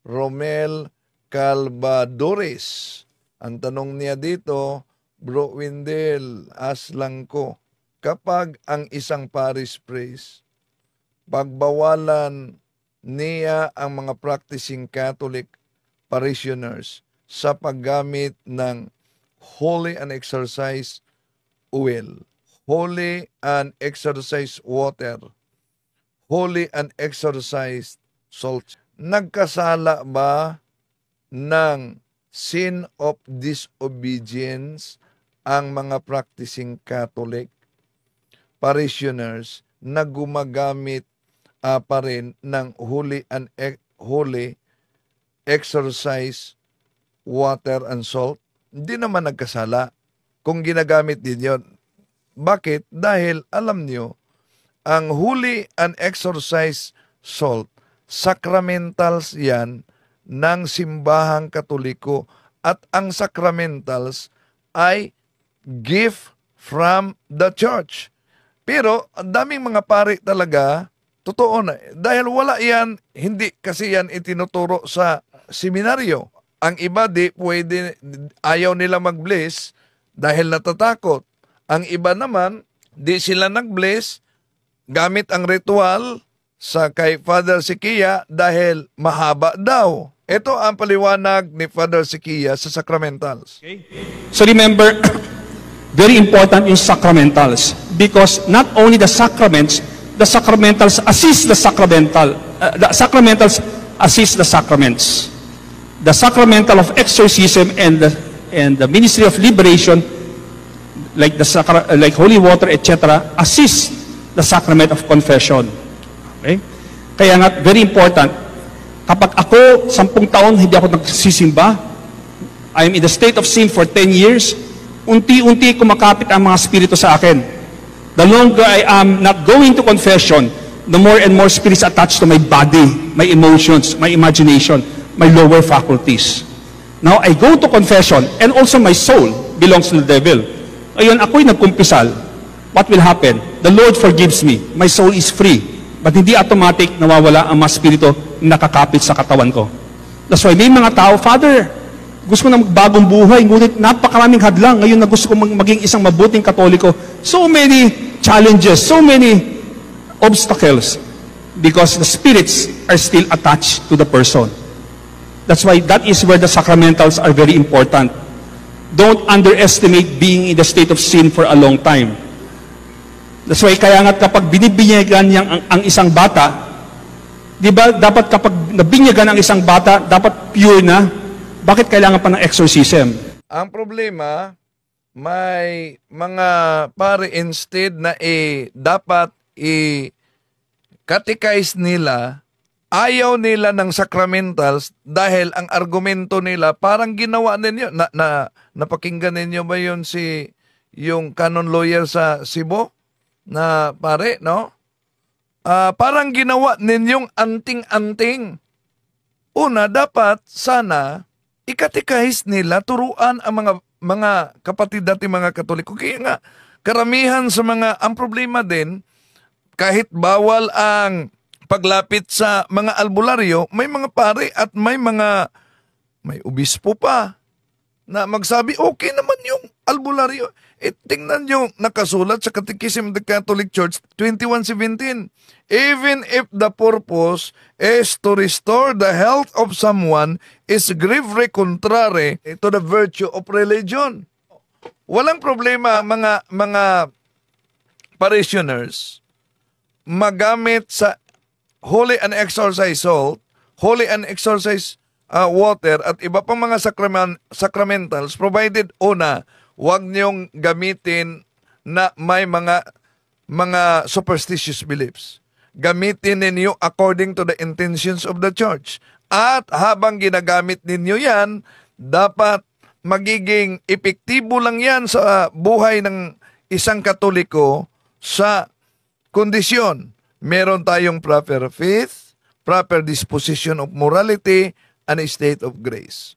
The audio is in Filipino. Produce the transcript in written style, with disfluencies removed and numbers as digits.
Romel Calvadores. Ang tanong niya dito, Bro Windel, aslang ko, kapag ang isang parish priest, pagbawalan niya ang mga practicing Catholic parishioners sa paggamit ng holy and exercise oil, holy and exercise water, holy and exercise salt. Nagkasala ba ng sin of disobedience ang mga practicing Catholic parishioners na gumagamit pa rin ng holy exercise water and salt? Hindi naman nagkasala kung ginagamit din yun. Bakit? Dahil alam nyo, ang holy and exercise salt, sacramentals yan ng simbahang Katoliko, at ang sacramentals ay gift from the church. Pero ang daming mga pari talaga, totoo na, dahil wala yan, hindi kasi yan itinuturo sa seminaryo. Ang iba di pwede, ayaw nila mag-bless dahil natatakot. Ang iba naman, di sila nag-bless gamit ang ritual sa kay Father Sikia dahil mahaba daw. Ito ang paliwanag ni Father Sikia sa sacramentals. Okay. So remember, very important in sacramentals because not only the sacramentals assist the sacramentals assist the sacraments. The sacramental of exorcism and the ministry of liberation, like holy water, etc., assist the sacrament of confession. Okay? Kaya nga, very important. Kapag ako, 10 taon, hindi ako nagsisimba, I am in the state of sin for 10 years, unti-unti kumakapit ang mga spirito sa akin. The longer I am not going to confession, the more and more spirits attached to my body, my emotions, my imagination, my lower faculties. Now, I go to confession, and also my soul belongs to the devil. Ayun, ako'y nagkumpisal. What will happen? The Lord forgives me. My soul is free. But hindi automatic nawawala ang mga spirito nakakapit sa katawan ko. That's why may mga tao, Father, gusto ko na magbagong buhay, ngunit napakaraming hadlang. Ngayon na gusto ko maging isang mabuting Katoliko. So many challenges, so many obstacles, because the spirits are still attached to the person. That's why that is where the sacramentals are very important. Don't underestimate being in the state of sin for a long time. That's why kaya nga kapag binibinyagan ang isang bata, di ba dapat kapag nabinyagan ang isang bata, dapat pure na. Bakit kailangan pa ng exorcism? Ang problema, may mga pare instead na dapat i-catechize nila, ayaw nila ng sacramentals dahil ang argumento nila parang ginawa ninyo. Napakinggan ninyo ba yun yung canon lawyer sa Cebu na pare, no? Parang ginawa ninyong anting-anting. Una, dapat sana i-catechize nila, turuan ang mga kapatid dati mga Katoliko. Kaya nga, karamihan sa ang problema din, kahit bawal ang paglapit sa mga albularyo, may mga pare at may obispo pa na magsabi, okay naman yung albularyo. Tingnan nyo, nakasulat sa Catechism of the Catholic Church 21:17. Even if the purpose is to restore the health of someone, is gravely contrary to the virtue of religion. Walang problema mga parishioners magamit sa holy and exorcise salt, holy and exorcise water, at iba pang mga sacramentals, provided una, huwag niyong gamitin na may mga superstitious beliefs. Gamitin ninyo according to the intentions of the church. At habang ginagamit ninyo yan, dapat magiging epektibo lang yan sa buhay ng isang Katoliko sa kondisyon. Meron tayong proper faith, proper disposition of morality, and a state of grace.